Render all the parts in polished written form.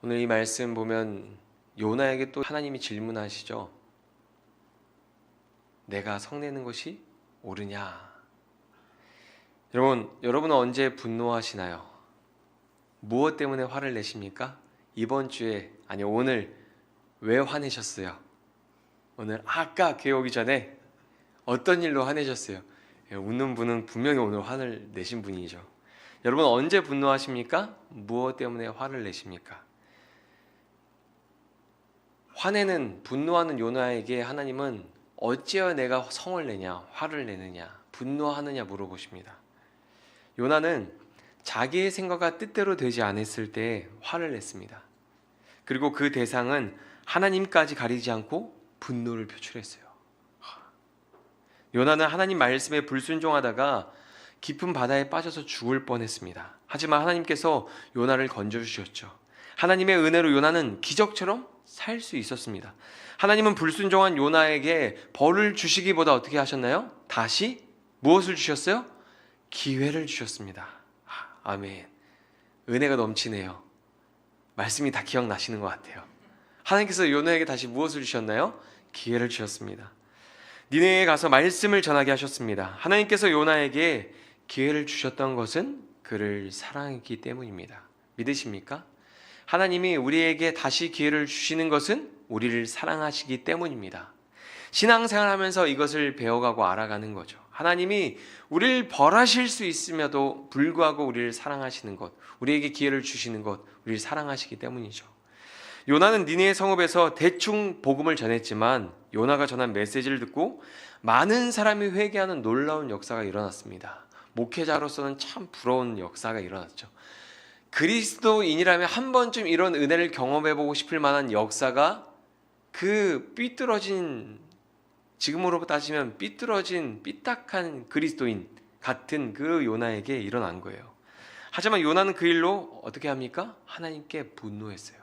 오늘 이 말씀 보면 요나에게 또 하나님이 질문하시죠. 내가 성내는 것이 옳으냐? 여러분은 언제 분노하시나요? 무엇 때문에 화를 내십니까? 이번 주에, 아니 오늘 왜 화내셨어요? 오늘 아까 교회 오기 전에 어떤 일로 화내셨어요? 웃는 분은 분명히 오늘 화를 내신 분이죠. 여러분 언제 분노하십니까? 무엇 때문에 화를 내십니까? 화내는, 분노하는 요나에게 하나님은 어찌하여 내가 성을 내냐, 화를 내느냐, 분노하느냐 물어보십니다. 요나는 자기의 생각과 뜻대로 되지 않았을 때 화를 냈습니다. 그리고 그 대상은 하나님까지 가리지 않고 분노를 표출했어요. 요나는 하나님 말씀에 불순종하다가 깊은 바다에 빠져서 죽을 뻔했습니다. 하지만 하나님께서 요나를 건져주셨죠. 하나님의 은혜로 요나는 기적처럼 살 수 있었습니다. 하나님은 불순종한 요나에게 벌을 주시기보다 어떻게 하셨나요? 다시 무엇을 주셨어요? 기회를 주셨습니다. 아멘. 은혜가 넘치네요. 말씀이 다 기억나시는 것 같아요. 하나님께서 요나에게 다시 무엇을 주셨나요? 기회를 주셨습니다. 니네에 가서 말씀을 전하게 하셨습니다. 하나님께서 요나에게 기회를 주셨던 것은 그를 사랑했기 때문입니다. 믿으십니까? 하나님이 우리에게 다시 기회를 주시는 것은 우리를 사랑하시기 때문입니다. 신앙생활하면서 이것을 배워가고 알아가는 거죠. 하나님이 우리를 벌하실 수 있음에도 불구하고 우리를 사랑하시는 것, 우리에게 기회를 주시는 것, 우리를 사랑하시기 때문이죠. 요나는 니느웨 성읍에서 대충 복음을 전했지만 요나가 전한 메시지를 듣고 많은 사람이 회개하는 놀라운 역사가 일어났습니다. 목회자로서는 참 부러운 역사가 일어났죠. 그리스도인이라면 한 번쯤 이런 은혜를 경험해보고 싶을 만한 역사가 그 삐뚤어진, 지금으로 따지면 삐뚤어진 삐딱한 그리스도인 같은 그 요나에게 일어난 거예요. 하지만 요나는 그 일로 어떻게 합니까? 하나님께 분노했어요.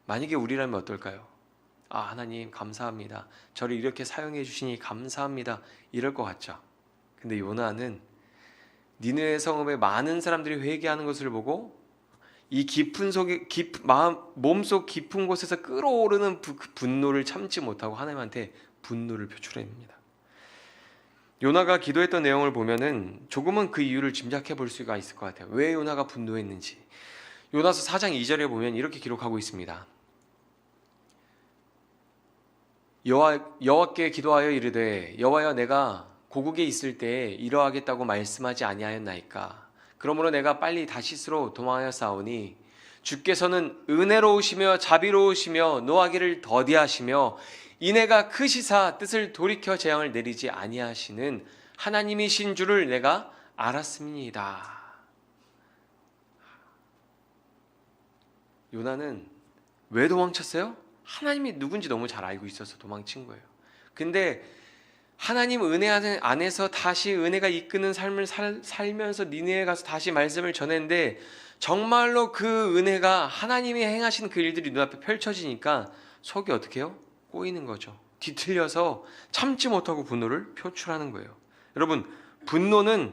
만약에 우리라면 어떨까요? 하나님 감사합니다. 저를 이렇게 사용해 주시니 감사합니다. 이럴 것 같죠. 근데 요나는 니느웨 성읍에 많은 사람들이 회개하는 것을 보고 이 깊은 속에 몸속 깊은 곳에서 끓어오르는 분노를 참지 못하고 하나님한테 분노를 표출합니다. 요나가 기도했던 내용을 보면은 조금은 그 이유를 짐작해 볼 수가 있을 것 같아요. 왜 요나가 분노했는지. 요나서 4장 2절에 보면 이렇게 기록하고 있습니다. 여호와께 기도하여 이르되 여호와여 내가 고국에 있을 때 이러하겠다고 말씀하지 아니하였나이까. 그러므로 내가 빨리 다시스로 도망하여 싸우니 주께서는 은혜로우시며 자비로우시며 노하기를 더디하시며 이내가 크시사 뜻을 돌이켜 재앙을 내리지 아니하시는 하나님이신 줄을 내가 알았음이니이다. 요나는 왜 도망쳤어요? 하나님이 누군지 너무 잘 알고 있어서 도망친 거예요. 근데 하나님 은혜 안에서 다시 은혜가 이끄는 삶을 살면서 니느웨에 가서 다시 말씀을 전했는데 정말로 그 은혜가 하나님이 행하신 그 일들이 눈앞에 펼쳐지니까 속이 어떻게 해요? 꼬이는 거죠. 뒤틀려서 참지 못하고 분노를 표출하는 거예요. 여러분, 분노는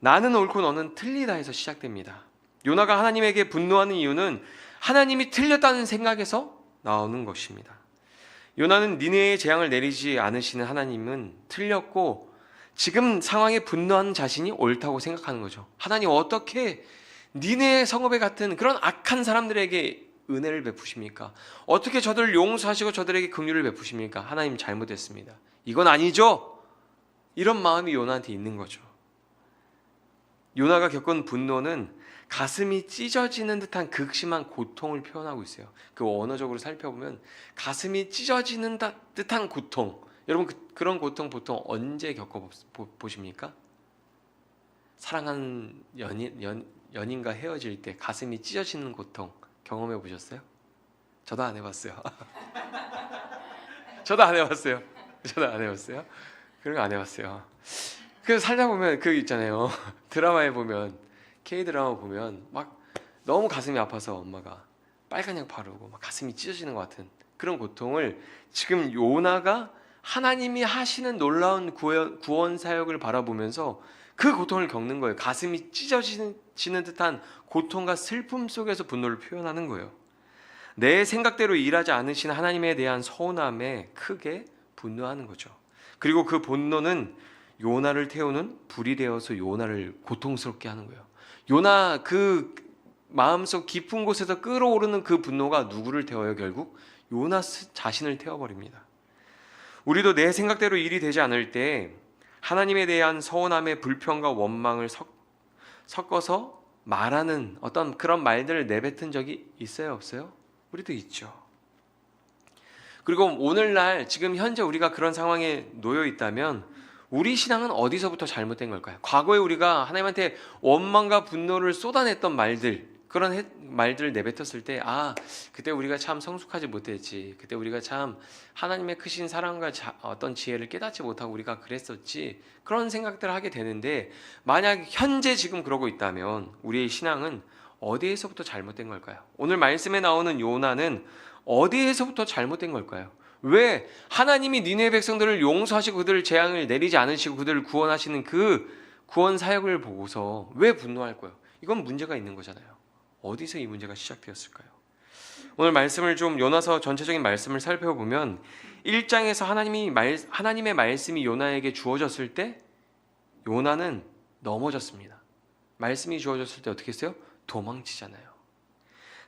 나는 옳고 너는 틀리다 해서 시작됩니다. 요나가 하나님에게 분노하는 이유는 하나님이 틀렸다는 생각에서 나오는 것입니다. 요나는 니느웨에 재앙을 내리지 않으시는 하나님은 틀렸고 지금 상황에 분노하는 자신이 옳다고 생각하는 거죠. 하나님 어떻게 니느웨 성읍에 같은 그런 악한 사람들에게 은혜를 베푸십니까? 어떻게 저들을 용서하시고 저들에게 긍휼을 베푸십니까? 하나님 잘못했습니다. 이건 아니죠. 이런 마음이 요나한테 있는 거죠. 요나가 겪은 분노는 가슴이 찢어지는 듯한 극심한 고통을 표현하고 있어요. 그 언어적으로 살펴보면 가슴이 찢어지는 듯한 고통. 여러분 그런 고통 보통 언제 겪어보십니까? 사랑하는 연인과 헤어질 때 가슴이 찢어지는 고통 경험해 보셨어요? 저도 안 해봤어요. 저도 안 해봤어요. 그런 거 안 해봤어요. 그 살다 보면 그 있잖아요. 드라마에 보면 K-드라마 보면 막 너무 가슴이 아파서 엄마가 빨간 약 바르고 막 가슴이 찢어지는 것 같은 그런 고통을 지금 요나가 하나님이 하시는 놀라운 구원 사역을 바라보면서 그 고통을 겪는 거예요. 가슴이 찢어지는 듯한 고통과 슬픔 속에서 분노를 표현하는 거예요. 내 생각대로 일하지 않으신 하나님에 대한 서운함에 크게 분노하는 거죠. 그리고 그 분노는 요나를 태우는 불이 되어서 요나를 고통스럽게 하는 거예요. 요나 그 마음속 깊은 곳에서 끓어오르는 그 분노가 누구를 태워요? 결국 요나 자신을 태워버립니다. 우리도 내 생각대로 일이 되지 않을 때 하나님에 대한 서운함의 불평과 원망을 섞어서 말하는 어떤 그런 말들을 내뱉은 적이 있어요? 없어요? 우리도 있죠. 그리고 오늘날 지금 현재 우리가 그런 상황에 놓여 있다면 우리 신앙은 어디서부터 잘못된 걸까요? 과거에 우리가 하나님한테 원망과 분노를 쏟아냈던 말들, 그런 말들을 내뱉었을 때 그때 우리가 참 성숙하지 못했지, 그때 우리가 참 하나님의 크신 사랑과 어떤 지혜를 깨닫지 못하고 우리가 그랬었지, 그런 생각들을 하게 되는데, 만약 현재 지금 그러고 있다면 우리의 신앙은 어디에서부터 잘못된 걸까요? 오늘 말씀에 나오는 요나는 어디에서부터 잘못된 걸까요? 왜 하나님이 니느웨 백성들을 용서하시고 그들을 재앙을 내리지 않으시고 그들을 구원하시는 그 구원 사역을 보고서 왜 분노할 거예요? 이건 문제가 있는 거잖아요. 어디서 이 문제가 시작되었을까요? 오늘 말씀을 좀 요나서 전체적인 말씀을 살펴보면 1장에서 하나님의 말씀이 요나에게 주어졌을 때 요나는 넘어졌습니다. 말씀이 주어졌을 때 어떻게 했어요? 도망치잖아요.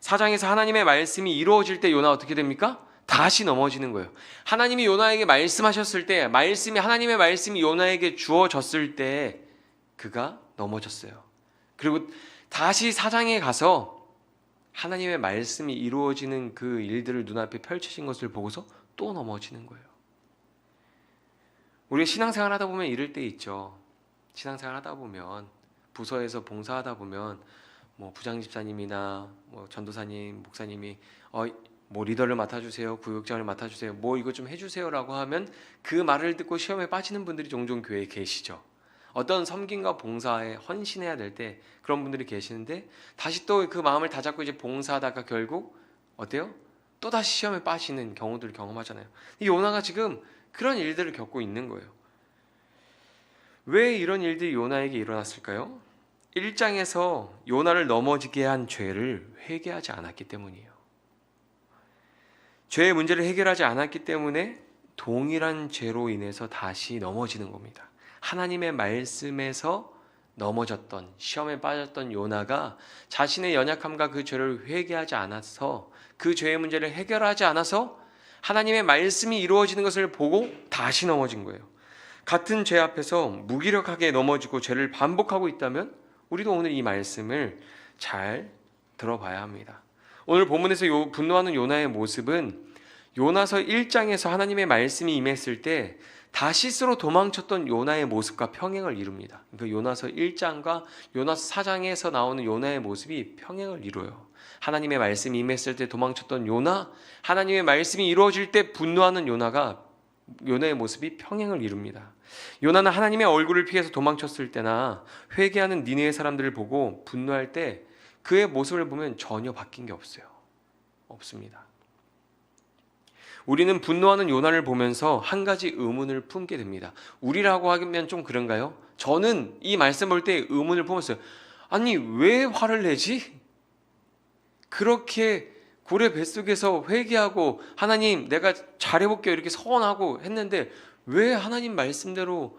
4장에서 하나님의 말씀이 이루어질 때 요나 어떻게 됩니까? 다시 넘어지는 거예요. 하나님이 요나에게 말씀하셨을 때, 하나님의 말씀이 요나에게 주어졌을 때 그가 넘어졌어요. 그리고 다시 4장에 가서 하나님의 말씀이 이루어지는 그 일들을 눈앞에 펼쳐진 것을 보고서 또 넘어지는 거예요. 우리 신앙생활 하다 보면 이럴 때 있죠. 신앙생활 하다 보면 부서에서 봉사하다 보면 부장 집사님이나 전도사님, 목사님이 리더를 맡아주세요, 구역장을 맡아주세요, 이거 좀 해주세요라고 하면 그 말을 듣고 시험에 빠지는 분들이 종종 교회에 계시죠. 어떤 섬김과 봉사에 헌신해야 될 때 그런 분들이 계시는데 다시 또 그 마음을 다잡고 이제 봉사하다가 결국 어때요? 또 다시 시험에 빠지는 경우들을 경험하잖아요. 이 요나가 지금 그런 일들을 겪고 있는 거예요. 왜 이런 일들이 요나에게 일어났을까요? 1장에서 요나를 넘어지게 한 죄를 회개하지 않았기 때문이에요. 죄의 문제를 해결하지 않았기 때문에 동일한 죄로 인해서 다시 넘어지는 겁니다. 하나님의 말씀에서 넘어졌던, 시험에 빠졌던 요나가 자신의 연약함과 그 죄를 회개하지 않아서, 그 죄의 문제를 해결하지 않아서 하나님의 말씀이 이루어지는 것을 보고 다시 넘어진 거예요. 같은 죄 앞에서 무기력하게 넘어지고 죄를 반복하고 있다면 우리도 오늘 이 말씀을 잘 들어봐야 합니다. 오늘 본문에서 분노하는 요나의 모습은 요나서 1장에서 하나님의 말씀이 임했을 때 다시스로 도망쳤던 요나의 모습과 평행을 이룹니다. 그러니까 요나서 1장과 요나서 4장에서 나오는 요나의 모습이 평행을 이뤄요. 하나님의 말씀이 임했을 때 도망쳤던 요나, 하나님의 말씀이 이루어질 때 분노하는 요나의 모습이 평행을 이룹니다. 요나는 하나님의 얼굴을 피해서 도망쳤을 때나 회개하는 니느웨 사람들을 보고 분노할 때 그의 모습을 보면 전혀 바뀐 게 없습니다. 우리는 분노하는 요나를 보면서 한 가지 의문을 품게 됩니다. 우리라고 하면 좀 그런가요? 저는 이 말씀 볼 때 의문을 품었어요. 아니, 왜 화를 내지? 그렇게 고래 뱃속에서 회개하고 하나님 내가 잘해볼게요 이렇게 서원하고 했는데 왜 하나님 말씀대로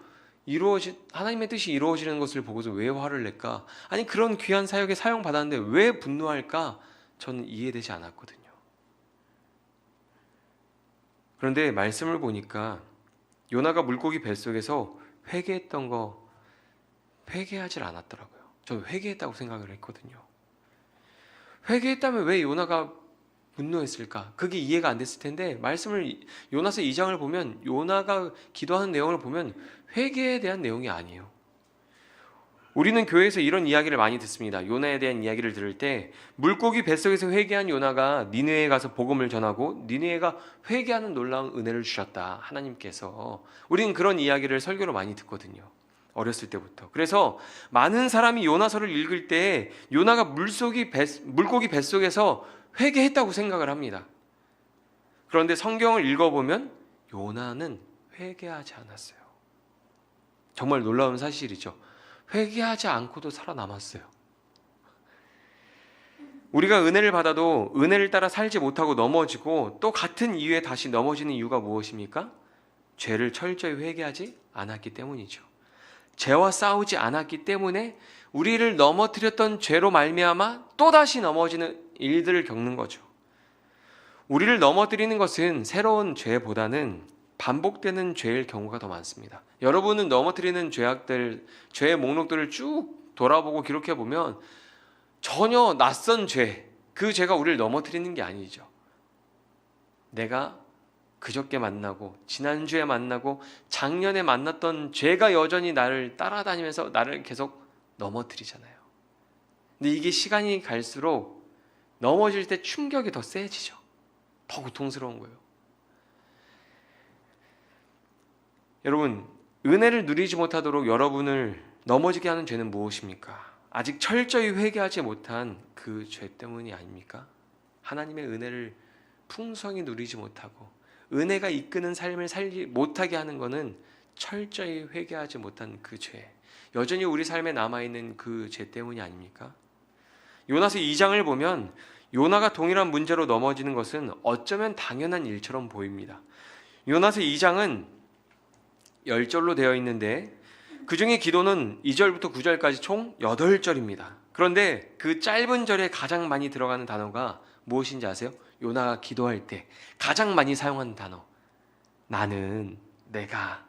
하나님의 뜻이 이루어지는 것을 보고서 왜 화를 낼까? 아니, 그런 귀한 사역에 사용받았는데 왜 분노할까? 저는 이해되지 않았거든요. 그런데 말씀을 보니까 요나가 물고기 뱃속에서 회개했던 거 회개하질 않았더라고요. 저는 회개했다고 생각을 했거든요. 회개했다면 왜 요나가 분노했을까? 그게 이해가 안 됐을 텐데 요나서 2장을 보면 요나가 기도하는 내용을 보면 회개에 대한 내용이 아니에요. 우리는 교회에서 이런 이야기를 많이 듣습니다. 요나에 대한 이야기를 들을 때 물고기 뱃속에서 회개한 요나가 니느웨에 가서 복음을 전하고 니느웨가 회개하는 놀라운 은혜를 주셨다, 하나님께서. 우리는 그런 이야기를 설교로 많이 듣거든요. 어렸을 때부터. 그래서 많은 사람이 요나서를 읽을 때 요나가 물고기 뱃속에서 회개했다고 생각을 합니다. 그런데 성경을 읽어보면 요나는 회개하지 않았어요. 정말 놀라운 사실이죠. 회개하지 않고도 살아남았어요. 우리가 은혜를 받아도 은혜를 따라 살지 못하고 넘어지고 또 같은 이유에 다시 넘어지는 이유가 무엇입니까? 죄를 철저히 회개하지 않았기 때문이죠. 죄와 싸우지 않았기 때문에 우리를 넘어뜨렸던 죄로 말미암아 또다시 넘어지는 일들을 겪는 거죠. 우리를 넘어뜨리는 것은 새로운 죄보다는 반복되는 죄일 경우가 더 많습니다. 여러분은 넘어뜨리는 죄악들, 죄의 목록들을 쭉 돌아보고 기록해 보면 전혀 낯선 죄, 그 죄가 우리를 넘어뜨리는 게 아니죠. 내가 그저께 만나고 지난주에 만나고 작년에 만났던 죄가 여전히 나를 따라다니면서 나를 계속 넘어뜨리잖아요. 근데 이게 시간이 갈수록 넘어질 때 충격이 더 세지죠. 더 고통스러운 거예요. 여러분, 은혜를 누리지 못하도록 여러분을 넘어지게 하는 죄는 무엇입니까? 아직 철저히 회개하지 못한 그 죄 때문이 아닙니까? 하나님의 은혜를 풍성히 누리지 못하고 은혜가 이끄는 삶을 살지 못하게 하는 것은 철저히 회개하지 못한 그 죄, 여전히 우리 삶에 남아있는 그 죄 때문이 아닙니까? 요나서 2장을 보면 요나가 동일한 문제로 넘어지는 것은 어쩌면 당연한 일처럼 보입니다. 요나서 2장은 10절로 되어 있는데 그 중에 기도는 2절부터 9절까지 총 8절입니다. 그런데 그 짧은 절에 가장 많이 들어가는 단어가 무엇인지 아세요? 요나가 기도할 때 가장 많이 사용하는 단어, 나는, 내가,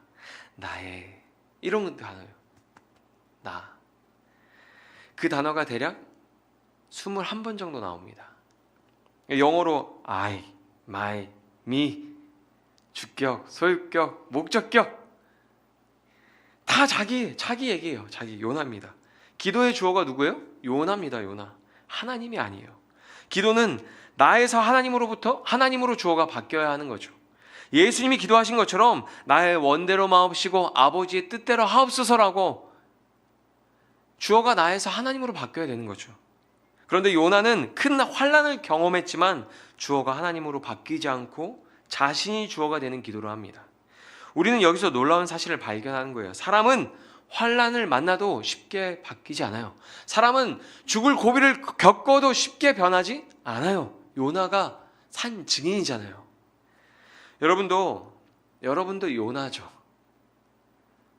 나의, 이런 단어예요. 나. 그 단어가 대략 21번 정도 나옵니다. 영어로 I, my, me, 주격, 소유격, 목적격 다 자기 얘기예요. 자기, 요나입니다. 기도의 주어가 누구예요? 요나입니다. 요나. 하나님이 아니에요. 기도는 나에서 하나님으로부터 하나님으로 주어가 바뀌어야 하는 거죠. 예수님이 기도하신 것처럼 나의 원대로 마옵시고 아버지의 뜻대로 하옵소서라고 주어가 나에서 하나님으로 바뀌어야 되는 거죠. 그런데 요나는 큰 환난을 경험했지만 주어가 하나님으로 바뀌지 않고 자신이 주어가 되는 기도를 합니다. 우리는 여기서 놀라운 사실을 발견하는 거예요. 사람은 환난을 만나도 쉽게 바뀌지 않아요. 사람은 죽을 고비를 겪어도 쉽게 변하지 않아요. 요나가 산 증인이잖아요. 여러분도 요나죠.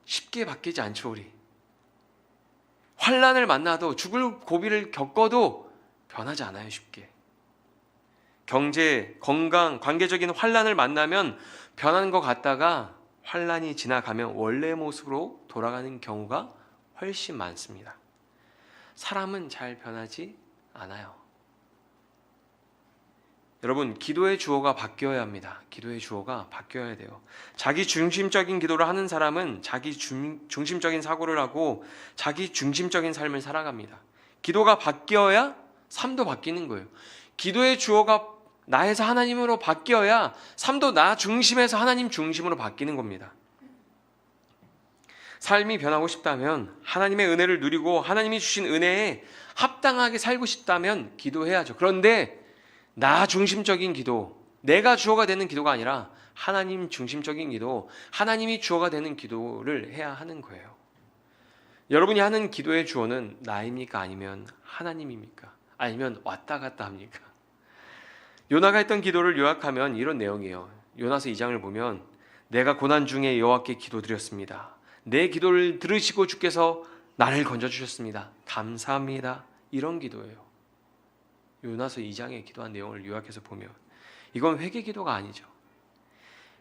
쉽게 바뀌지 않죠, 우리. 환난을 만나도 죽을 고비를 겪어도 변하지 않아요, 쉽게. 경제, 건강, 관계적인 환난을 만나면 변하는 것 같다가 환난이 지나가면 원래의 모습으로 돌아가는 경우가 훨씬 많습니다. 사람은 잘 변하지 않아요. 여러분, 기도의 주어가 바뀌어야 합니다. 기도의 주어가 바뀌어야 돼요. 자기 중심적인 기도를 하는 사람은 자기 중심적인 사고를 하고 자기 중심적인 삶을 살아갑니다. 기도가 바뀌어야 삶도 바뀌는 거예요. 기도의 주어가 나에서 하나님으로 바뀌어야 삶도 나 중심에서 하나님 중심으로 바뀌는 겁니다. 삶이 변하고 싶다면, 하나님의 은혜를 누리고 하나님이 주신 은혜에 합당하게 살고 싶다면 기도해야죠. 그런데 나 중심적인 기도, 내가 주어가 되는 기도가 아니라 하나님 중심적인 기도, 하나님이 주어가 되는 기도를 해야 하는 거예요. 여러분이 하는 기도의 주어는 나입니까? 아니면 하나님입니까? 아니면 왔다 갔다 합니까? 요나가 했던 기도를 요약하면 이런 내용이에요. 요나서 2장을 보면 내가 고난 중에 여호와께 기도드렸습니다. 내 기도를 들으시고 주께서 나를 건져주셨습니다. 감사합니다. 이런 기도예요. 요나서 2장에 기도한 내용을 요약해서 보면 이건 회개 기도가 아니죠.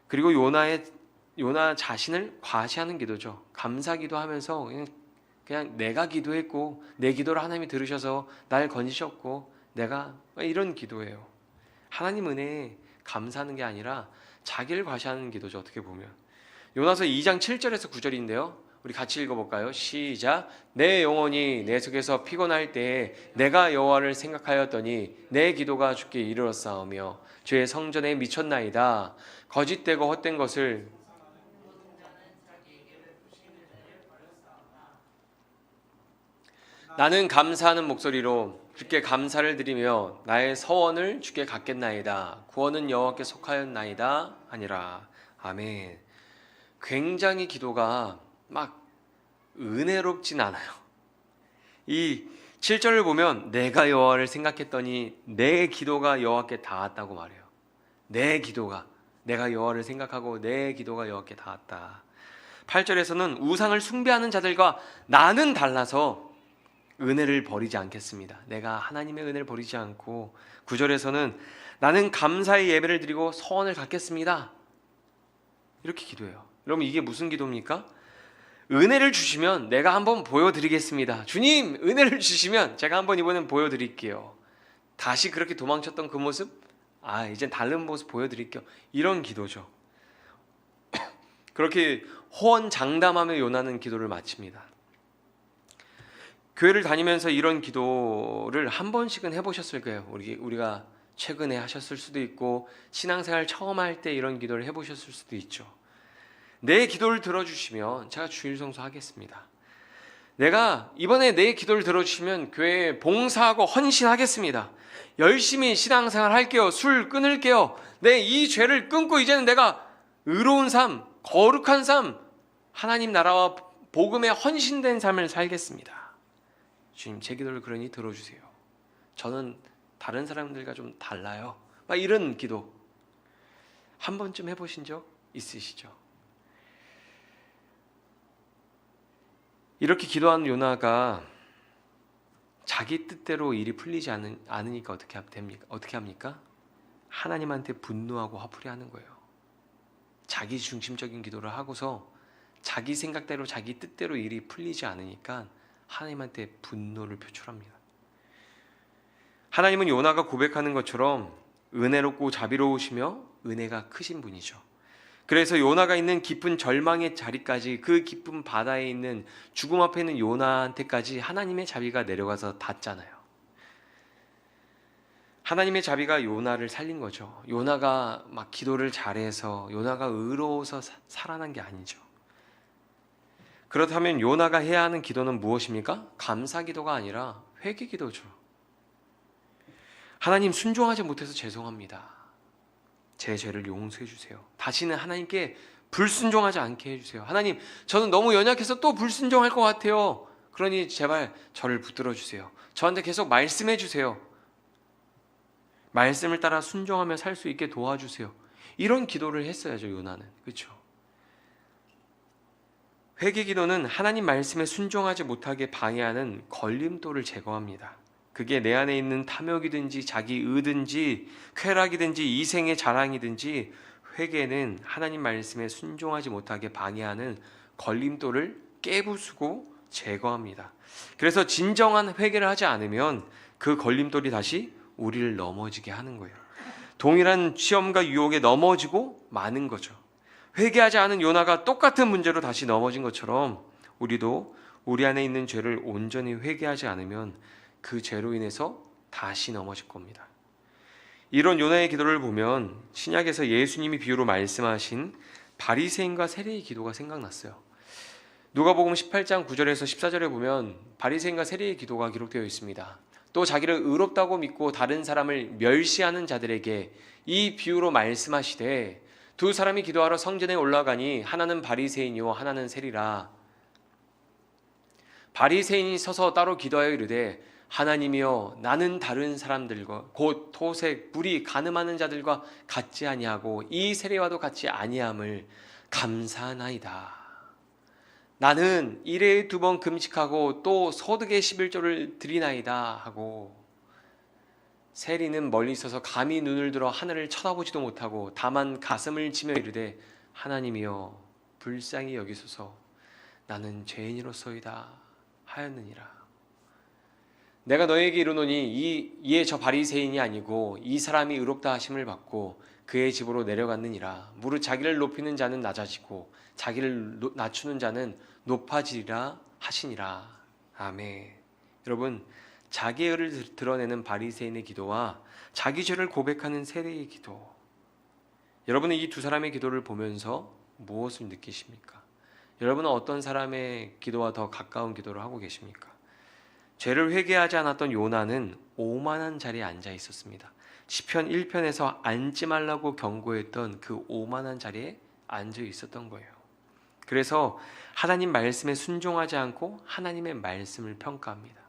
그리고 요나 자신을 과시하는 기도죠. 감사 기도하면서 그냥 내가 기도했고 내 기도를 하나님이 들으셔서 날 건지셨고 내가 이런 기도예요. 하나님 은혜에 감사하는 게 아니라 자기를 과시하는 기도죠. 어떻게 보면 요나서 2장 7절에서 9절인데요. 우리 같이 읽어볼까요? 시작. 내 영혼이 내 속에서 피곤할 때에 내가 여호와를 생각하였더니 내 기도가 주께 이르렀사오며 주의 성전에 미쳤나이다. 거짓되고 헛된 것을 나는 감사하는 목소리로 주께 감사를 드리며 나의 서원을 주께 갖겠나이다. 구원은 여호와께 속하였나이다 하니라. 아멘. 굉장히 기도가 막 은혜롭진 않아요. 이 7절을 보면 내가 여호와를 생각했더니 내 기도가 여호와께 닿았다고 말해요. 내 기도가, 내가 여호와를 생각하고 내 기도가 여호와께 닿았다. 8절에서는 우상을 숭배하는 자들과 나는 달라서 은혜를 버리지 않겠습니다. 내가 하나님의 은혜를 버리지 않고, 9절에서는 나는 감사의 예배를 드리고 서원을 갖겠습니다. 이렇게 기도해요. 여러분, 이게 무슨 기도입니까? 은혜를 주시면 내가 한번 보여드리겠습니다. 주님, 은혜를 주시면 제가 한번 이번엔 보여드릴게요. 다시 그렇게 도망쳤던 그 모습, 이젠 다른 모습 보여드릴게요. 이런 기도죠. 그렇게 호언장담하며 요나는 기도를 마칩니다. 교회를 다니면서 이런 기도를 한 번씩은 해보셨을 거예요. 우리가 최근에 하셨을 수도 있고, 신앙생활 처음 할 때 이런 기도를 해보셨을 수도 있죠. 내 기도를 들어주시면 제가 주일 성수하겠습니다. 내가 이번에 내 기도를 들어주시면 교회에 봉사하고 헌신하겠습니다. 열심히 신앙생활 할게요. 술 끊을게요. 내 이 죄를 끊고 이제는 내가 의로운 삶, 거룩한 삶, 하나님 나라와 복음에 헌신된 삶을 살겠습니다. 주님, 제 기도를 그러니 들어주세요. 저는 다른 사람들과 좀 달라요. 막 이런 기도 한 번쯤 해보신 적 있으시죠? 이렇게 기도하는 요나가 자기 뜻대로 일이 풀리지 않으니까 어떻게 합니까? 하나님한테 분노하고 화풀이하는 거예요. 자기 중심적인 기도를 하고서 자기 생각대로 자기 뜻대로 일이 풀리지 않으니까 하나님한테 분노를 표출합니다. 하나님은 요나가 고백하는 것처럼 은혜롭고 자비로우시며 은혜가 크신 분이죠. 그래서 요나가 있는 깊은 절망의 자리까지, 그 깊은 바다에 있는 죽음 앞에 있는 요나한테까지 하나님의 자비가 내려가서 닿잖아요. 하나님의 자비가 요나를 살린 거죠. 요나가 막 기도를 잘해서, 요나가 의로워서 살아난 게 아니죠. 그렇다면 요나가 해야 하는 기도는 무엇입니까? 감사 기도가 아니라 회개 기도죠. 하나님, 순종하지 못해서 죄송합니다. 제 죄를 용서해 주세요. 다시는 하나님께 불순종하지 않게 해주세요. 하나님, 저는 너무 연약해서 또 불순종할 것 같아요. 그러니 제발 저를 붙들어 주세요. 저한테 계속 말씀해 주세요. 말씀을 따라 순종하며 살 수 있게 도와주세요. 이런 기도를 했어야죠, 요나는. 그렇죠? 회개 기도는 하나님 말씀에 순종하지 못하게 방해하는 걸림돌을 제거합니다. 그게 내 안에 있는 탐욕이든지 자기 의든지 쾌락이든지 이생의 자랑이든지, 회개는 하나님 말씀에 순종하지 못하게 방해하는 걸림돌을 깨부수고 제거합니다. 그래서 진정한 회개를 하지 않으면 그 걸림돌이 다시 우리를 넘어지게 하는 거예요. 동일한 시험과 유혹에 넘어지고 마는 거죠. 회개하지 않은 요나가 똑같은 문제로 다시 넘어진 것처럼 우리도 우리 안에 있는 죄를 온전히 회개하지 않으면 그 죄로 인해서 다시 넘어질 겁니다. 이런 요나의 기도를 보면 신약에서 예수님이 비유로 말씀하신 바리새인과 세리의 기도가 생각났어요. 누가복음 18장 9절에서 14절에 보면 바리새인과 세리의 기도가 기록되어 있습니다. 또 자기를 의롭다고 믿고 다른 사람을 멸시하는 자들에게 이 비유로 말씀하시되, 두 사람이 기도하러 성전에 올라가니 하나는 바리새인이요 하나는 세리라. 바리새인이 서서 따로 기도하여 이르되, 하나님이여, 나는 다른 사람들과 곧 토색, 불의, 간음하는 자들과 같지 아니하고 이 세리와도 같지 아니함을 감사하나이다. 나는 일에 2번 금식하고 또 소득의 11조를 드리나이다 하고, 세리는 멀리 있어서 감히 눈을 들어 하늘을 쳐다보지도 못하고 다만 가슴을 치며 이르되, 하나님이여 불쌍히 여기소서, 나는 죄인이로소이다 하였느니라. 내가 너에게 이르노니 이에 저 바리새인이 아니고 이 사람이 의롭다 하심을 받고 그의 집으로 내려갔느니라. 무릇 자기를 높이는 자는 낮아지고 자기를 낮추는 자는 높아지리라 하시니라. 아멘. 여러분, 자기의 의를 드러내는 바리새인의 기도와 자기 죄를 고백하는 세리의 기도, 여러분은 이 두 사람의 기도를 보면서 무엇을 느끼십니까? 여러분은 어떤 사람의 기도와 더 가까운 기도를 하고 계십니까? 죄를 회개하지 않았던 요나는 오만한 자리에 앉아 있었습니다. 시편 1편에서 앉지 말라고 경고했던 그 오만한 자리에 앉아 있었던 거예요. 그래서 하나님 말씀에 순종하지 않고 하나님의 말씀을 평가합니다.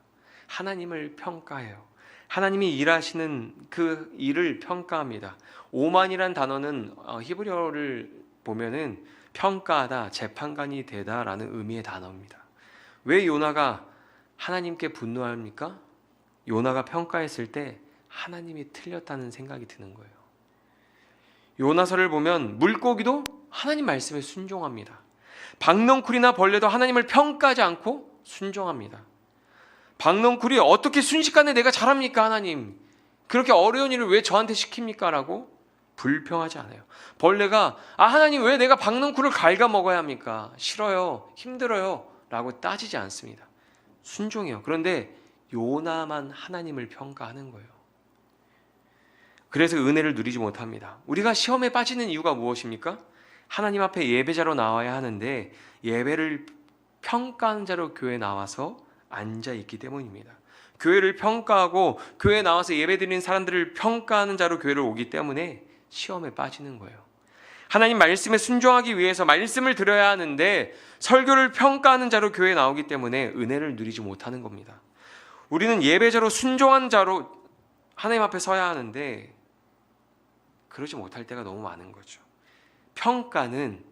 하나님을 평가해요. 하나님이 일하시는 그 일을 평가합니다. 오만이란 단어는 히브리어를 보면은 평가하다, 재판관이 되다라는 의미의 단어입니다. 왜 요나가 하나님께 분노합니까? 요나가 평가했을 때 하나님이 틀렸다는 생각이 드는 거예요. 요나서를 보면 물고기도 하나님 말씀에 순종합니다. 박넝쿨이나 벌레도 하나님을 평가하지 않고 순종합니다. 박넝쿨이 어떻게 순식간에 내가 잘합니까 하나님? 그렇게 어려운 일을 왜 저한테 시킵니까? 라고 불평하지 않아요. 벌레가 하나님 왜 내가 박넝쿨을 갉아먹어야 합니까? 싫어요, 힘들어요 라고 따지지 않습니다. 순종해요. 그런데 요나만 하나님을 평가하는 거예요. 그래서 은혜를 누리지 못합니다. 우리가 시험에 빠지는 이유가 무엇입니까? 하나님 앞에 예배자로 나와야 하는데 예배를 평가하는 자로 교회에 나와서 앉아있기 때문입니다. 교회를 평가하고 교회에 나와서 예배드리는 사람들을 평가하는 자로 교회를 오기 때문에 시험에 빠지는 거예요. 하나님 말씀에 순종하기 위해서 말씀을 들어야 하는데 설교를 평가하는 자로 교회에 나오기 때문에 은혜를 누리지 못하는 겁니다. 우리는 예배자로 순종한 자로 하나님 앞에 서야 하는데 그러지 못할 때가 너무 많은 거죠. 평가는,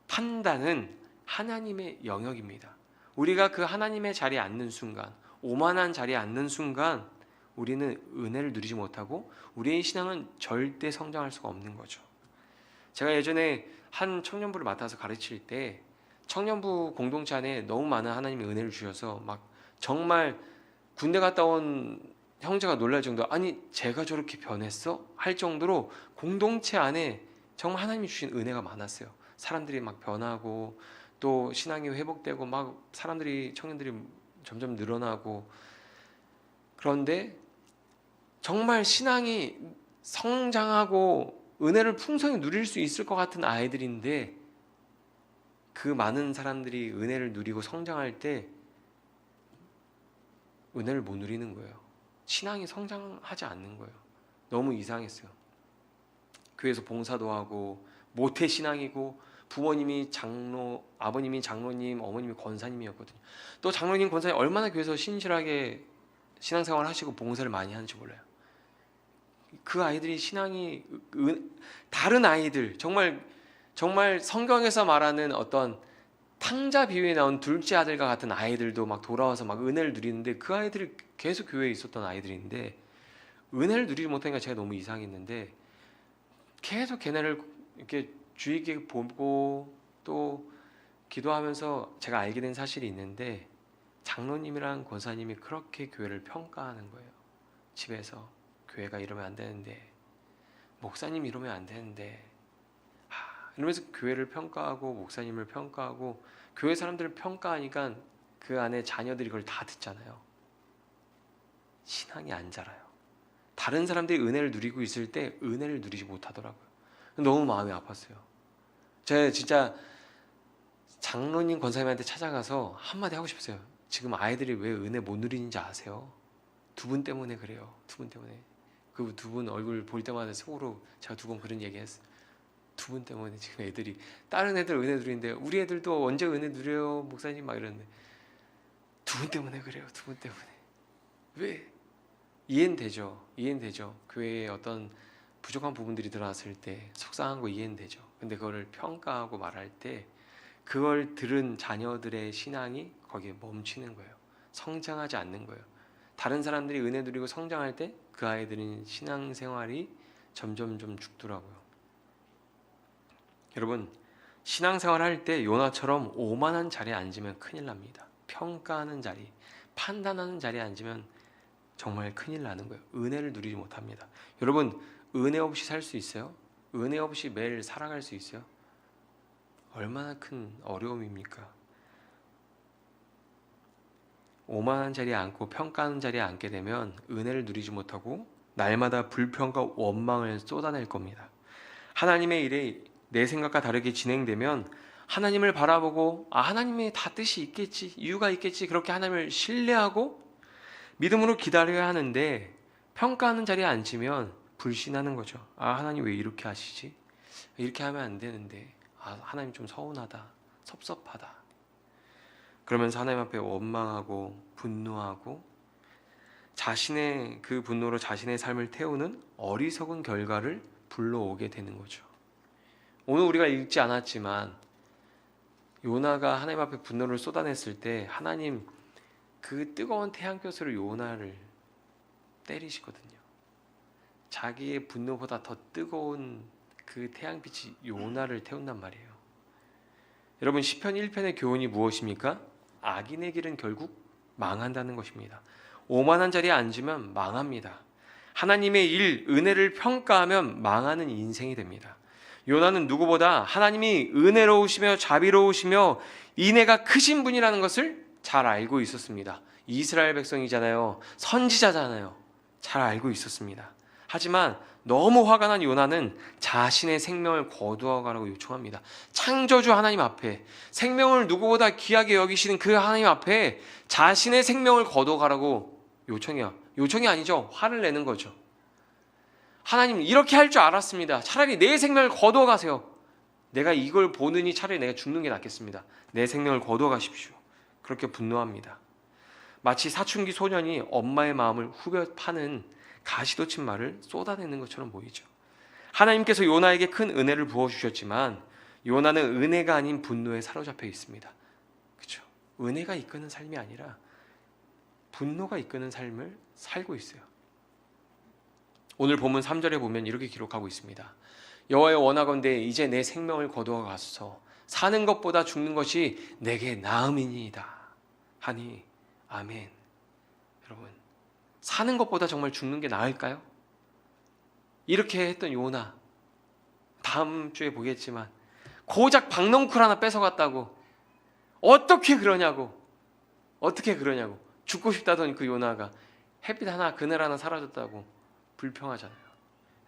판단은 하나님의 영역입니다. 우리가 그 하나님의 자리에 앉는 순간, 오만한 자리에 앉는 순간 우리는 은혜를 누리지 못하고 우리의 신앙은 절대 성장할 수가 없는 거죠. 제가 예전에 한 청년부를 맡아서 가르칠 때 청년부 공동체 안에 너무 많은 하나님의 은혜를 주셔서 막 정말 군대 갔다 온 형제가 놀랄 정도, 아니 제가 저렇게 변했어? 할 정도로 공동체 안에 정말 하나님이 주신 은혜가 많았어요. 사람들이 막 변하고 또 신앙이 회복되고 막 사람들이, 청년들이 점점 늘어나고, 그런데 정말 신앙이 성장하고 은혜를 풍성히 누릴 수 있을 것 같은 아이들인데 그 많은 사람들이 은혜를 누리고 성장할 때 은혜를 못 누리는 거예요. 신앙이 성장하지 않는 거예요. 너무 이상했어요. 교회에서 봉사도 하고 모태 신앙이고 부모님이 장로, 아버님이 장로님, 어머님이 권사님이었거든요. 또 장로님, 권사님 얼마나 교회에서 신실하게 신앙생활을 하시고 봉사를 많이 하는지 몰라요. 그 아이들이 신앙이 다른 아이들, 정말 성경에서 말하는 어떤 탕자 비유에 나온 둘째 아들과 같은 아이들도 막 돌아와서 막 은혜를 누리는데 그 아이들이 계속 교회에 있었던 아이들인데 은혜를 누리지 못하니까 제가 너무 이상했는데 계속 걔네를 이렇게 주의 깊게 보고 또 기도하면서 제가 알게 된 사실이 있는데 장로님이랑 권사님이 그렇게 교회를 평가하는 거예요. 집에서 교회가 이러면 안 되는데, 목사님이 이러면 안 되는데, 이러면서 교회를 평가하고 목사님을 평가하고 교회 사람들을 평가하니까 그 안에 자녀들이 그걸 다 듣잖아요. 신앙이 안 자라요. 다른 사람들이 은혜를 누리고 있을 때 은혜를 누리지 못하더라고요. 너무 마음이 아팠어요. 제가 진짜 장로님, 권사님한테 찾아가서 한마디 하고 싶었어요. 지금 아이들이 왜 은혜 못 누리는지 아세요? 두 분 때문에 그래요. 두 분 때문에. 그 두 분 얼굴 볼 때마다 속으로 제가 두 번 그런 얘기 했어요. 두 분 때문에 지금 애들이, 다른 애들 은혜 누리는데 우리 애들도 언제 은혜 누려요 목사님 막 이러는데 두 분 때문에 그래요. 두 분 때문에. 왜? 이해는 되죠. 교회에 어떤 부족한 부분들이 들어왔을 때 속상한 거 이해는 되죠. 근데 그거를 평가하고 말할 때 그걸 들은 자녀들의 신앙이 거기에 멈추는 거예요. 성장하지 않는 거예요. 다른 사람들이 은혜 누리고 성장할 때 그 아이들은 신앙생활이 점점 좀 죽더라고요. 여러분, 신앙생활 할 때 요나처럼 오만한 자리에 앉으면 큰일 납니다. 평가하는 자리, 판단하는 자리에 앉으면 정말 큰일 나는 거예요. 은혜를 누리지 못합니다. 여러분, 은혜 없이 살 수 있어요? 은혜 없이 매일 살아갈 수 있어요? 얼마나 큰 어려움입니까? 오만한 자리에 앉고 평가하는 자리에 앉게 되면 은혜를 누리지 못하고 날마다 불평과 원망을 쏟아낼 겁니다. 하나님의 일에 내 생각과 다르게 진행되면 하나님을 바라보고 하나님의 다 뜻이 있겠지, 이유가 있겠지, 그렇게 하나님을 신뢰하고 믿음으로 기다려야 하는데 평가하는 자리에 앉으면 불신하는 거죠. 하나님 왜 이렇게 하시지? 이렇게 하면 안 되는데, 하나님 좀 서운하다, 섭섭하다. 그러면서 하나님 앞에 원망하고 분노하고 자신의 그 분노로 자신의 삶을 태우는 어리석은 결과를 불러오게 되는 거죠. 오늘 우리가 읽지 않았지만 요나가 하나님 앞에 분노를 쏟아냈을 때 하나님 그 뜨거운 태양볕으로 요나를 때리시거든요. 자기의 분노보다 더 뜨거운 그 태양빛이 요나를 태운단 말이에요. 여러분, 시편 1편의 교훈이 무엇입니까? 악인의 길은 결국 망한다는 것입니다. 오만한 자리에 앉으면 망합니다. 하나님의 일, 은혜를 평가하면 망하는 인생이 됩니다. 요나는 누구보다 하나님이 은혜로우시며 자비로우시며 인애가 크신 분이라는 것을 잘 알고 있었습니다. 이스라엘 백성이잖아요. 선지자잖아요. 잘 알고 있었습니다. 하지만 너무 화가 난 요나는 자신의 생명을 거두어가라고 요청합니다. 창조주 하나님 앞에, 생명을 누구보다 귀하게 여기시는 그 하나님 앞에 자신의 생명을 거두어가라고 요청해요. 요청이 아니죠. 화를 내는 거죠. 하나님, 이렇게 할 줄 알았습니다. 차라리 내 생명을 거두어 가세요. 내가 이걸 보느니 차라리 내가 죽는 게 낫겠습니다. 내 생명을 거두어 가십시오. 그렇게 분노합니다. 마치 사춘기 소년이 엄마의 마음을 후벼 파는 가시돋친 말을 쏟아내는 것처럼 보이죠. 하나님께서 요나에게 큰 은혜를 부어주셨지만 요나는 은혜가 아닌 분노에 사로잡혀 있습니다. 그렇죠? 은혜가 이끄는 삶이 아니라 분노가 이끄는 삶을 살고 있어요. 오늘 본문 3절에 보면 이렇게 기록하고 있습니다. 여호와여, 원하건대 이제 내 생명을 거두어 가소서. 사는 것보다 죽는 것이 내게 나음이니이다 하니 아멘. 여러분, 사는 것보다 정말 죽는 게 나을까요? 이렇게 했던 요나, 다음 주에 보겠지만 고작 박넝쿨 하나 뺏어갔다고 어떻게 그러냐고 죽고 싶다던 그 요나가 햇빛 하나 그늘 하나 사라졌다고 불평하잖아요.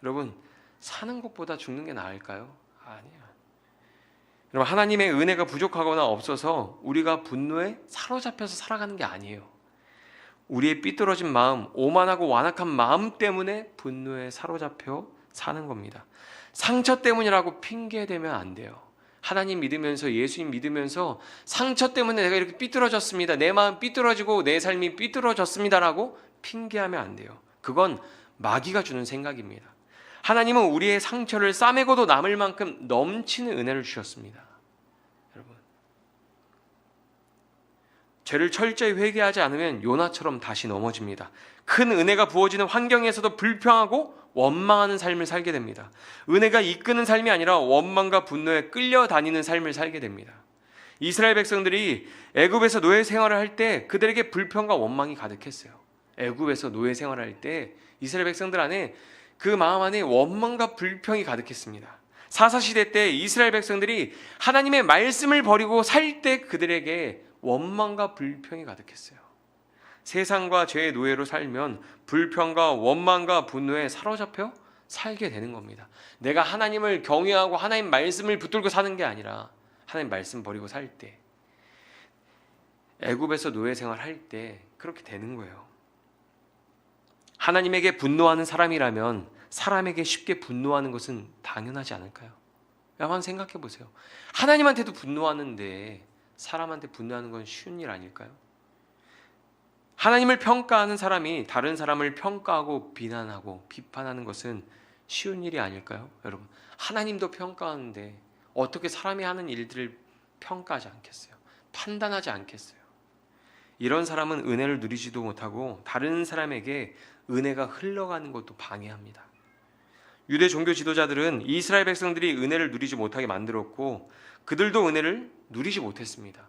여러분, 사는 것보다 죽는 게 나을까요? 아니에요. 여러분, 하나님의 은혜가 부족하거나 없어서 우리가 분노에 사로잡혀서 살아가는 게 아니에요. 우리의 삐뚤어진 마음, 오만하고 완악한 마음 때문에 분노에 사로잡혀 사는 겁니다. 상처 때문이라고 핑계대면 안 돼요. 하나님 믿으면서, 예수님 믿으면서 상처 때문에 내가 이렇게 삐뚤어졌습니다, 내 마음 삐뚤어지고 내 삶이 삐뚤어졌습니다라고 핑계하면 안 돼요. 그건 마귀가 주는 생각입니다. 하나님은 우리의 상처를 싸매고도 남을 만큼 넘치는 은혜를 주셨습니다. 여러분, 죄를 철저히 회개하지 않으면 요나처럼 다시 넘어집니다. 큰 은혜가 부어지는 환경에서도 불평하고 원망하는 삶을 살게 됩니다. 은혜가 이끄는 삶이 아니라 원망과 분노에 끌려다니는 삶을 살게 됩니다. 이스라엘 백성들이 애굽에서 노예 생활을 할 때 그들에게 불평과 원망이 가득했어요. 애굽에서 노예 생활을 할 때 이스라엘 백성들 안에, 그 마음 안에 원망과 불평이 가득했습니다. 사사시대 때 이스라엘 백성들이 하나님의 말씀을 버리고 살 때 그들에게 원망과 불평이 가득했어요. 세상과 죄의 노예로 살면 불평과 원망과 분노에 사로잡혀 살게 되는 겁니다. 내가 하나님을 경외하고 하나님 말씀을 붙들고 사는 게 아니라 하나님 말씀 버리고 살 때, 애굽에서 노예 생활할 때 그렇게 되는 거예요. 하나님에게 분노하는 사람이라면 사람에게 쉽게 분노하는 것은 당연하지 않을까요? 한번 생각해 보세요. 하나님한테도 분노하는데 사람한테 분노하는 건 쉬운 일 아닐까요? 하나님을 평가하는 사람이 다른 사람을 평가하고 비난하고 비판하는 것은 쉬운 일이 아닐까요? 여러분, 하나님도 평가하는데 어떻게 사람이 하는 일들을 평가하지 않겠어요? 판단하지 않겠어요? 이런 사람은 은혜를 누리지도 못하고 다른 사람에게 은혜가 흘러가는 것도 방해합니다. 유대 종교 지도자들은 이스라엘 백성들이 은혜를 누리지 못하게 만들었고 그들도 은혜를 누리지 못했습니다.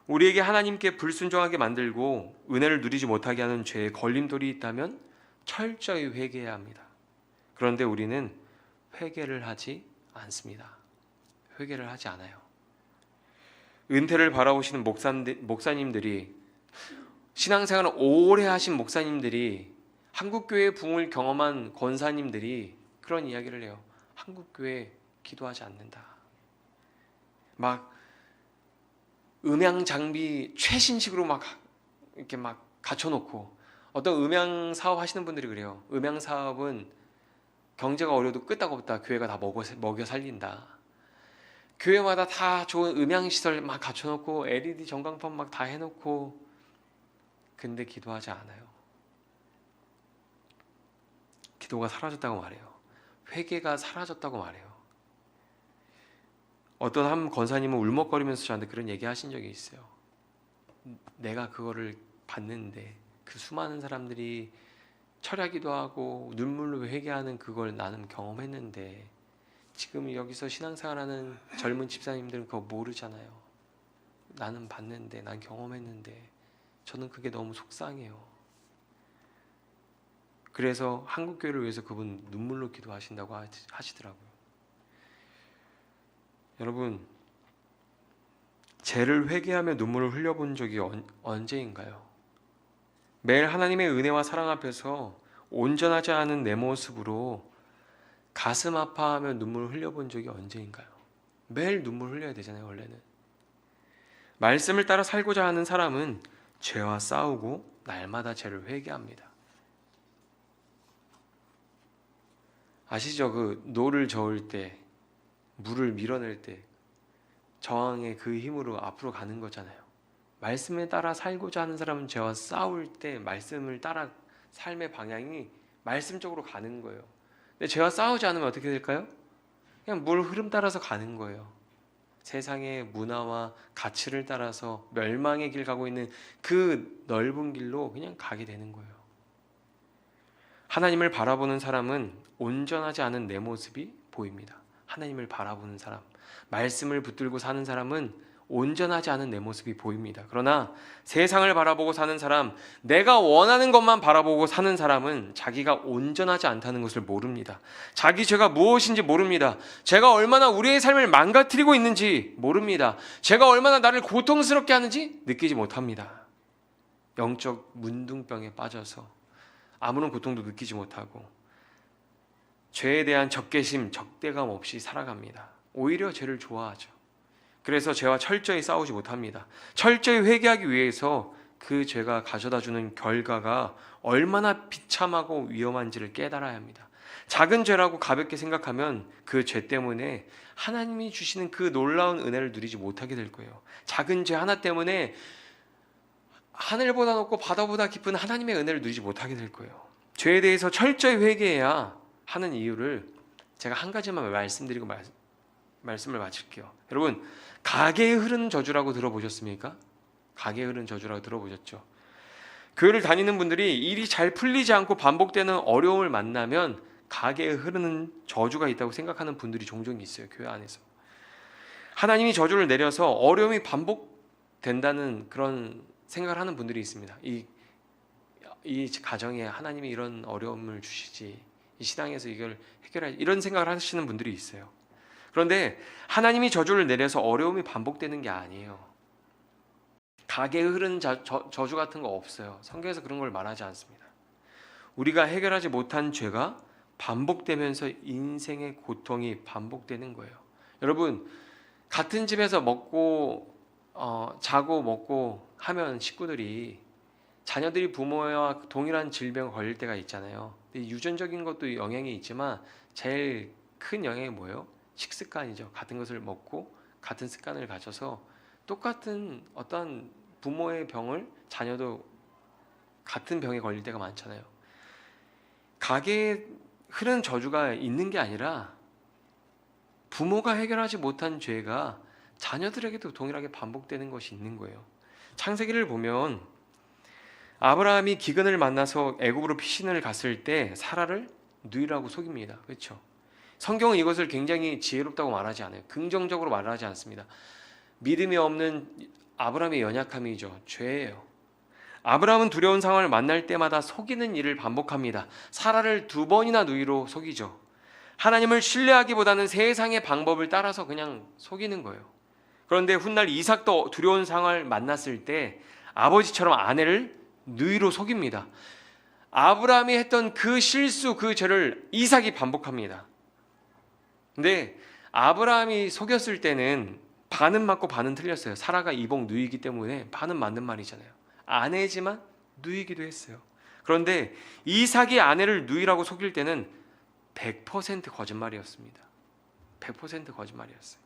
우리에게 하나님께 불순종하게 만들고 은혜를 누리지 못하게 하는 죄의 걸림돌이 있다면 철저히 회개해야 합니다. 그런데 우리는 회개를 하지 않습니다. 회개를 하지 않아요. 은퇴를 바라보시는 목사님들이, 신앙생활을 오래 하신 목사님들이, 한국교회 부흥을 경험한 권사님들이 그런 이야기를 해요. 한국교회 기도하지 않는다. 막 음향 장비 최신식으로 막 이렇게 막 갖춰놓고, 어떤 음향 사업 하시는 분들이 그래요. 음향 사업은 경제가 어려도 끄떡없다. 교회가 다 먹여 살린다. 교회마다 다 좋은 음향 시설 막 갖춰놓고 LED 전광판 막 다 해놓고 근데 기도하지 않아요. 기도가 사라졌다고 말해요. 회개가 사라졌다고 말해요. 어떤 한 권사님은 울먹거리면서 저한테 그런 얘기 하신 적이 있어요. 내가 그거를 봤는데 그 수많은 사람들이 철야기도 하고 눈물로 회개하는 그걸 나는 경험했는데 지금 여기서 신앙생활하는 젊은 집사님들은 그거 모르잖아요. 나는 봤는데, 난 경험했는데 저는 그게 너무 속상해요. 그래서 한국교회를 위해서 그분 눈물로 기도하신다고 하시더라고요. 여러분, 죄를 회개하며 눈물을 흘려본 적이 언제인가요? 매일 하나님의 은혜와 사랑 앞에서 온전하지 않은 내 모습으로 가슴 아파하며 눈물을 흘려본 적이 언제인가요? 매일 눈물 흘려야 되잖아요, 원래는. 말씀을 따라 살고자 하는 사람은 죄와 싸우고 날마다 죄를 회개합니다. 아시죠? 그 노를 저을 때, 물을 밀어낼 때 저항의 그 힘으로 앞으로 가는 거잖아요. 말씀에 따라 살고자 하는 사람은 죄와 싸울 때 말씀을 따라 삶의 방향이 말씀적으로 가는 거예요. 근데 죄와 싸우지 않으면 어떻게 될까요? 그냥 물 흐름 따라서 가는 거예요. 세상의 문화와 가치를 따라서 멸망의 길 가고 있는 그 넓은 길로 그냥 가게 되는 거예요. 하나님을 바라보는 사람은 온전하지 않은 내 모습이 보입니다. 하나님을 바라보는 사람, 말씀을 붙들고 사는 사람은 온전하지 않은 내 모습이 보입니다. 그러나 세상을 바라보고 사는 사람, 내가 원하는 것만 바라보고 사는 사람은 자기가 온전하지 않다는 것을 모릅니다. 자기 죄가 무엇인지 모릅니다. 죄가 얼마나 우리의 삶을 망가뜨리고 있는지 모릅니다. 죄가 얼마나 나를 고통스럽게 하는지 느끼지 못합니다. 영적 문둥병에 빠져서 아무런 고통도 느끼지 못하고 죄에 대한 적개심, 적대감 없이 살아갑니다. 오히려 죄를 좋아하죠. 그래서 죄와 철저히 싸우지 못합니다. 철저히 회개하기 위해서 그 죄가 가져다주는 결과가 얼마나 비참하고 위험한지를 깨달아야 합니다. 작은 죄라고 가볍게 생각하면 그 죄 때문에 하나님이 주시는 그 놀라운 은혜를 누리지 못하게 될 거예요. 작은 죄 하나 때문에 하늘보다 높고 바다보다 깊은 하나님의 은혜를 누리지 못하게 될 거예요. 죄에 대해서 철저히 회개해야 하는 이유를 제가 한 가지만 말씀드리고 말씀을 마칠게요. 여러분, 가게에 흐르는 저주라고 들어보셨습니까? 가게에 흐르는 저주라고 들어보셨죠? 교회를 다니는 분들이 일이 잘 풀리지 않고 반복되는 어려움을 만나면 가게에 흐르는 저주가 있다고 생각하는 분들이 종종 있어요. 교회 안에서. 하나님이 저주를 내려서 어려움이 반복된다는 그런 생각을 하는 분들이 있습니다. 이 가정에 하나님이 이런 어려움을 주시지, 이 신앙에서 이걸 해결하지, 이런 생각을 하시는 분들이 있어요. 그런데 하나님이 저주를 내려서 어려움이 반복되는 게 아니에요. 가게에 흐르는 저주 같은 거 없어요. 성경에서 그런 걸 말하지 않습니다. 우리가 해결하지 못한 죄가 반복되면서 인생의 고통이 반복되는 거예요. 여러분, 같은 집에서 먹고 자고 먹고 하면 식구들이, 자녀들이 부모와 동일한 질병에 걸릴 때가 있잖아요. 유전적인 것도 영향이 있지만 제일 큰 영향이 뭐예요? 식습관이죠. 같은 것을 먹고 같은 습관을 가져서 똑같은 어떤 부모의 병을 자녀도 같은 병에 걸릴 때가 많잖아요. 가게에 흐르는 저주가 있는 게 아니라 부모가 해결하지 못한 죄가 자녀들에게도 동일하게 반복되는 것이 있는 거예요. 창세기를 보면 아브라함이 기근을 만나서 애굽으로 피신을 갔을 때 사라를 누이라고 속입니다. 그렇죠? 성경은 이것을 굉장히 지혜롭다고 말하지 않아요. 긍정적으로 말하지 않습니다. 믿음이 없는 아브라함의 연약함이죠. 죄예요. 아브라함은 두려운 상황을 만날 때마다 속이는 일을 반복합니다. 사라를 2번이나 누이로 속이죠. 하나님을 신뢰하기보다는 세상의 방법을 따라서 그냥 속이는 거예요. 그런데 훗날 이삭도 두려운 상황을 만났을 때 아버지처럼 아내를 누이로 속입니다. 아브라함이 했던 그 실수, 그 죄를 이삭이 반복합니다. 근데 아브라함이 속였을 때는 반은 맞고 반은 틀렸어요. 사라가 이복 누이기 때문에 반은 맞는 말이잖아요. 아내지만 누이기도 했어요. 그런데 이삭이 아내를 누이라고 속일 때는 100% 거짓말이었습니다. 100% 거짓말이었어요.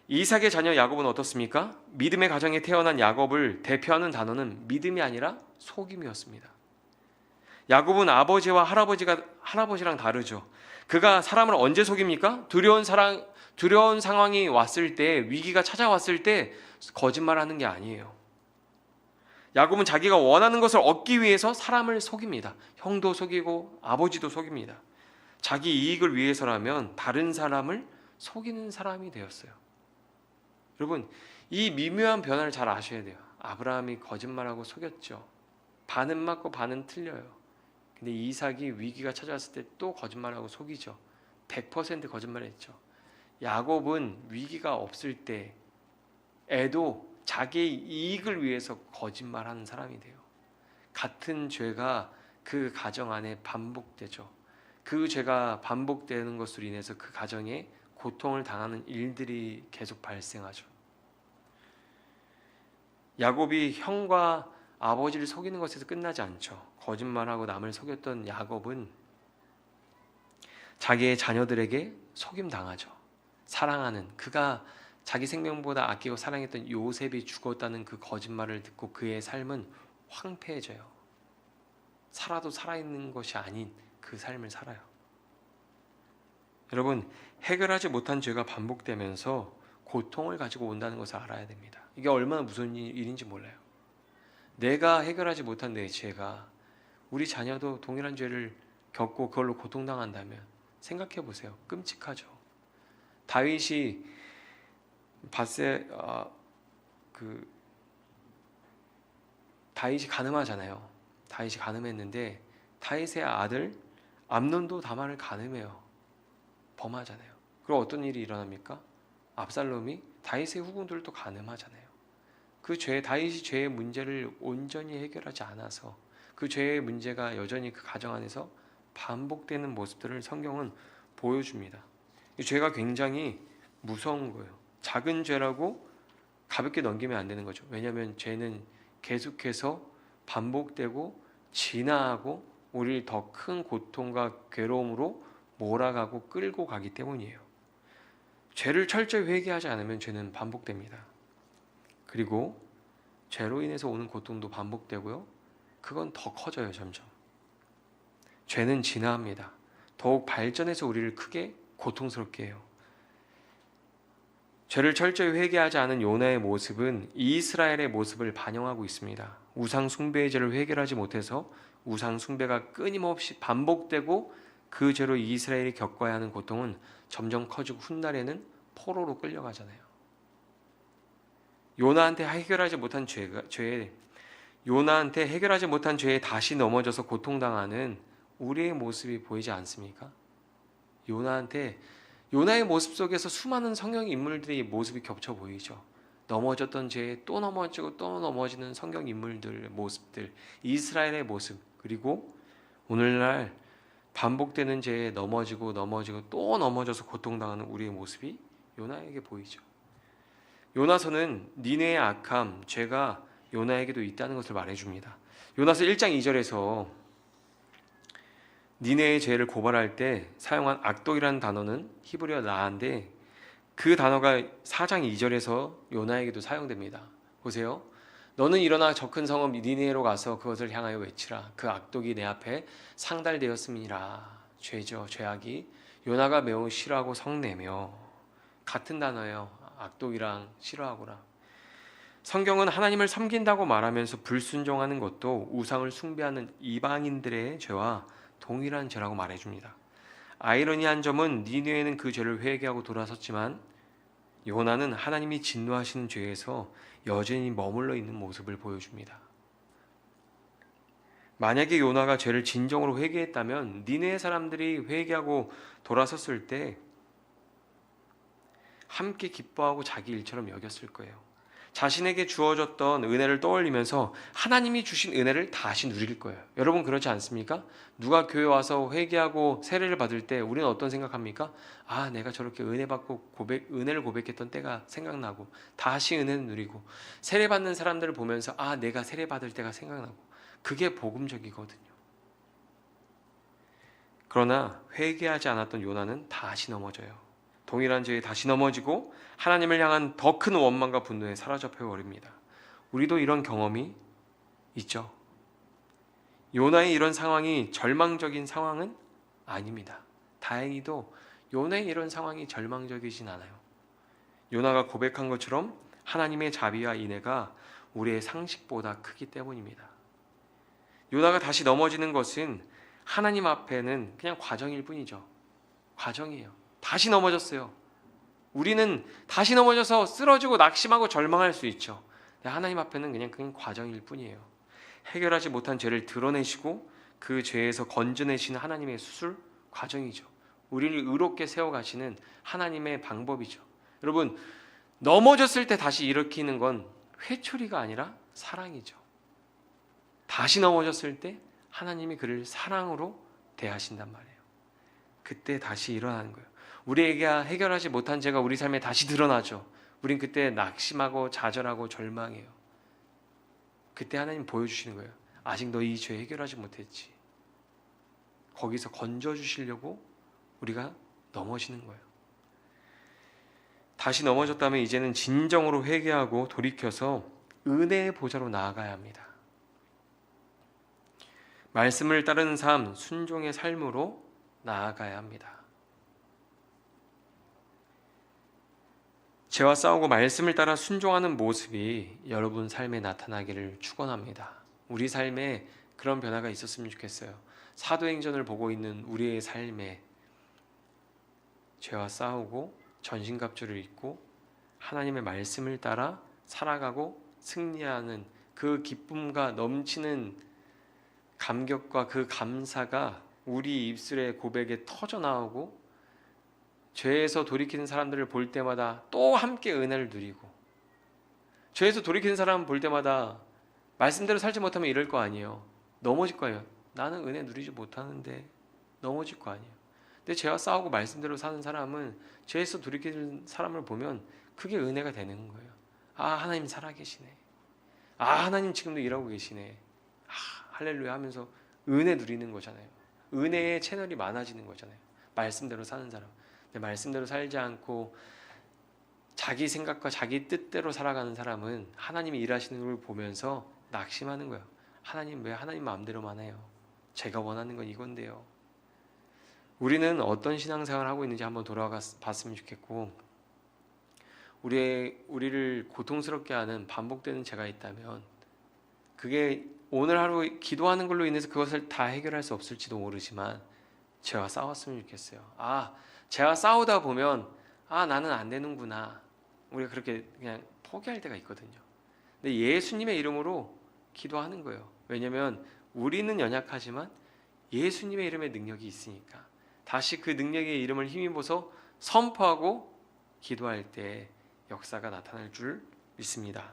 이삭의 자녀 야곱은 어떻습니까? 믿음의 가정에 태어난 야곱을 대표하는 단어는 믿음이 아니라 속임이었습니다. 야곱은 아버지와 할아버지랑 다르죠. 그가 사람을 언제 속입니까? 두려운 상황이 왔을 때, 위기가 찾아왔을 때 거짓말하는 게 아니에요. 야곱은 자기가 원하는 것을 얻기 위해서 사람을 속입니다. 형도 속이고 아버지도 속입니다. 자기 이익을 위해서라면 다른 사람을 속이는 사람이 되었어요. 여러분, 이 미묘한 변화를 잘 아셔야 돼요. 아브라함이 거짓말하고 속였죠. 반은 맞고 반은 틀려요. 근데 이삭이 위기가 찾아왔을 때 또 거짓말하고 속이죠. 100% 거짓말했죠. 야곱은 위기가 없을 때에도 자기의 이익을 위해서 거짓말하는 사람이 돼요. 같은 죄가 그 가정 안에 반복되죠. 그 죄가 반복되는 것으로 인해서 그 가정에 고통을 당하는 일들이 계속 발생하죠. 야곱이 형과 아버지를 속이는 것에서 끝나지 않죠. 거짓말하고 남을 속였던 야곱은 자기의 자녀들에게 속임당하죠. 사랑하는, 그가 자기 생명보다 아끼고 사랑했던 요셉이 죽었다는 그 거짓말을 듣고 그의 삶은 황폐해져요. 살아도 살아있는 것이 아닌 그 삶을 살아요. 여러분, 해결하지 못한 죄가 반복되면서 고통을 가지고 온다는 것을 알아야 됩니다. 이게 얼마나 무서운 일인지 몰라요. 내가 해결하지 못한 내 죄가 우리 자녀도 동일한 죄를 겪고 그걸로 고통당한다면 생각해 보세요. 끔찍하죠. 다윗이 다윗이 가늠하잖아요. 다윗이 가늠했는데 다윗의 아들 암논도 다말을 가늠해요. 범하잖아요. 그리고 어떤 일이 일어납니까? 압살롬이 다윗의 후궁들도 가늠하잖아요. 그 다윗이 죄의 문제를 온전히 해결하지 않아서 그 죄의 문제가 여전히 그 가정 안에서 반복되는 모습들을 성경은 보여줍니다. 이 죄가 굉장히 무서운 거예요. 작은 죄라고 가볍게 넘기면 안 되는 거죠. 왜냐하면 죄는 계속해서 반복되고 진화하고 우리를 더 큰 고통과 괴로움으로 몰아가고 끌고 가기 때문이에요. 죄를 철저히 회개하지 않으면 죄는 반복됩니다. 그리고 죄로 인해서 오는 고통도 반복되고요. 그건 더 커져요, 점점. 죄는 진화합니다. 더욱 발전해서 우리를 크게 고통스럽게 해요. 죄를 철저히 회개하지 않은 요나의 모습은 이스라엘의 모습을 반영하고 있습니다. 우상 숭배의 죄를 해결하지 못해서 우상 숭배가 끊임없이 반복되고 그 죄로 이스라엘이 겪어야 하는 고통은 점점 커지고 훗날에는 포로로 끌려가잖아요. 요나한테 해결하지 못한 죄에 다시 넘어져서 고통당하는 우리의 모습이 보이지 않습니까? 요나의 모습 속에서 수많은 성경 인물들의 모습이 겹쳐 보이죠. 넘어졌던 죄에 또 넘어지고 또 넘어지는 성경 인물들 모습들, 이스라엘의 모습, 그리고 오늘날 반복되는 죄에 넘어지고 또 넘어져서 고통당하는 우리의 모습이 요나에게 보이죠. 요나서는 니네의 악함, 죄가 요나에게도 있다는 것을 말해줍니다. 요나서 1장 2절에서 니네의 죄를 고발할 때 사용한 악독이라는 단어는 히브리어 라인데 그 단어가 4장 2절에서 요나에게도 사용됩니다. 보세요. 너는 일어나 저 큰 성읍 니네로 가서 그것을 향하여 외치라. 그 악독이 내 앞에 상달되었음이니라. 죄죠, 죄악이. 요나가 매우 싫어하고 성내며. 같은 단어예요. 악독이랑 싫어하고랑. 성경은 하나님을 섬긴다고 말하면서 불순종하는 것도 우상을 숭배하는 이방인들의 죄와 동일한 죄라고 말해줍니다. 아이러니한 점은 니느웨는 그 죄를 회개하고 돌아섰지만 요나는 하나님이 진노하시는 죄에서 여전히 머물러 있는 모습을 보여줍니다. 만약에 요나가 죄를 진정으로 회개했다면 니느웨 사람들이 회개하고 돌아섰을 때 함께 기뻐하고 자기 일처럼 여겼을 거예요. 자신에게 주어졌던 은혜를 떠올리면서 하나님이 주신 은혜를 다시 누릴 거예요. 여러분 그렇지 않습니까? 누가 교회 와서 회개하고 세례를 받을 때 우리는 어떤 생각합니까? 아, 내가 저렇게 은혜 받고 은혜를 고백했던 때가 생각나고 다시 은혜를 누리고, 세례 받는 사람들을 보면서 아, 내가 세례 받을 때가 생각나고, 그게 복음적이거든요. 그러나 회개하지 않았던 요나는 다시 넘어져요. 동일한 죄에 다시 넘어지고 하나님을 향한 더 큰 원망과 분노에 사로잡혀 버립니다. 우리도 이런 경험이 있죠. 요나의 이런 상황이 절망적인 상황은 아닙니다. 다행히도 요나의 이런 상황이 절망적이진 않아요. 요나가 고백한 것처럼 하나님의 자비와 인애가 우리의 상식보다 크기 때문입니다. 요나가 다시 넘어지는 것은 하나님 앞에는 그냥 과정일 뿐이죠. 과정이에요. 다시 넘어졌어요. 우리는 다시 넘어져서 쓰러지고 낙심하고 절망할 수 있죠. 근데 하나님 앞에는 그냥 과정일 뿐이에요. 해결하지 못한 죄를 드러내시고 그 죄에서 건져내시는 하나님의 수술 과정이죠. 우리를 의롭게 세워가시는 하나님의 방법이죠. 여러분, 넘어졌을 때 다시 일으키는 건 회초리가 아니라 사랑이죠. 다시 넘어졌을 때 하나님이 그를 사랑으로 대하신단 말이에요. 그때 다시 일어나는 거예요. 우리에게 해결하지 못한 죄가 우리 삶에 다시 드러나죠. 우린 그때 낙심하고 좌절하고 절망해요. 그때 하나님 보여주시는 거예요. 아직 너 이 죄 해결하지 못했지. 거기서 건져주시려고 우리가 넘어지는 거예요. 다시 넘어졌다면 이제는 진정으로 회개하고 돌이켜서 은혜의 보좌로 나아가야 합니다. 말씀을 따르는 삶, 순종의 삶으로 나아가야 합니다. 죄와 싸우고 말씀을 따라 순종하는 모습이 여러분 삶에 나타나기를 축원합니다. 우리 삶에 그런 변화가 있었으면 좋겠어요. 사도행전을 보고 있는 우리의 삶에 죄와 싸우고 전신갑주를 입고 하나님의 말씀을 따라 살아가고 승리하는 그 기쁨과 넘치는 감격과 그 감사가 우리 입술의 고백에 터져나오고 죄에서 돌이키는 사람들을 볼 때마다 또 함께 은혜를 누리고, 죄에서 돌이키는 사람 볼 때마다 말씀대로 살지 못하면 이럴 거 아니에요. 넘어질 거예요. 나는 은혜 누리지 못하는데 넘어질 거 아니에요. 근데 죄와 싸우고 말씀대로 사는 사람은 죄에서 돌이키는 사람을 보면 그게 은혜가 되는 거예요. 아, 하나님 살아계시네. 아, 하나님 지금도 일하고 계시네. 아, 할렐루야 하면서 은혜 누리는 거잖아요. 은혜의 채널이 많아지는 거잖아요. 말씀대로 사는 사람. 근데 말씀대로 살지 않고 자기 생각과 자기 뜻대로 살아가는 사람은 하나님이 일하시는 걸 보면서 낙심하는 거예요. 하나님 왜 하나님 마음대로만 해요? 제가 원하는 건 이건데요. 우리는 어떤 신앙생활을 하고 있는지 한번 돌아가 봤으면 좋겠고, 우리를 고통스럽게 하는 반복되는 죄가 있다면 그게 오늘 하루 기도하는 걸로 인해서 그것을 다 해결할 수 없을지도 모르지만 죄와 싸웠으면 좋겠어요. 아, 죄와 싸우다 보면 나는 안 되는구나. 우리가 그렇게 그냥 포기할 때가 있거든요. 근데 예수님의 이름으로 기도하는 거예요. 왜냐하면 우리는 연약하지만 예수님의 이름의 능력이 있으니까 다시 그 능력의 이름을 힘입어서 선포하고 기도할 때 역사가 나타날 줄 믿습니다.